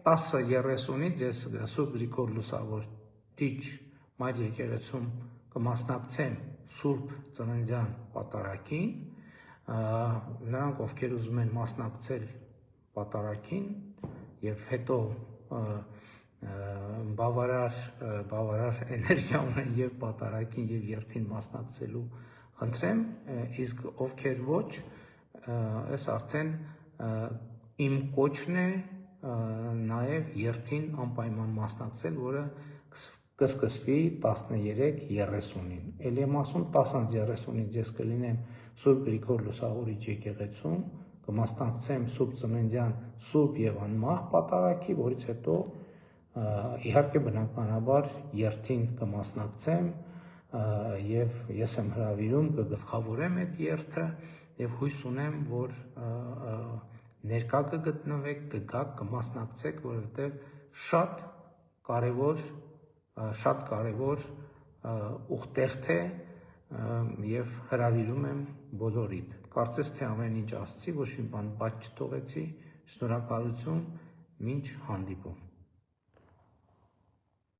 10:30-ից ես Սուրբ Գրիգոր Լուսավորիչ Մայր եկեղեցում կմասնակցեմ Սուրբ Ծննդյան պատարագին, նրանք ովքեր ուզում են մասնակցել պատարագին եւ հետո բավարար էներգիա ունեն եւ պատարագին եւ երթին մասնակցելու խնդրեմ, իսկ ովքեր ոչ, այս արդեն իմ կոչն է նաեւ երթին անպայման մասնակցել, որը կսկսվի 13:30-ին։ Էլ եմ ասում 10:30-ից ես կլինեմ Սուրբ Գրիգոր Լուսավորիչ եկեղեցում, կմասնակցեմ Սուրբ Ծննդյան Սուրբ եւ Անմահ պատարագի, որից հետո իհարկե բնականաբար երթին կմասնակցեմ եւ ես եմ հրավիրում կգլխավորեմ այդ երթը եւ հույս ունեմ, որ ներկա կգտնվեք, կգաք, կմասնակցեք, որովհետեւ շատ կարևոր ուխտերթ է եւ հրավիրում եմ բոլորիդ։ Կարծես թե ամեն ինչ ասացի, ոչ մի բան բաց չթողեցի, շնորհակալություն, մինչ հանդիպում։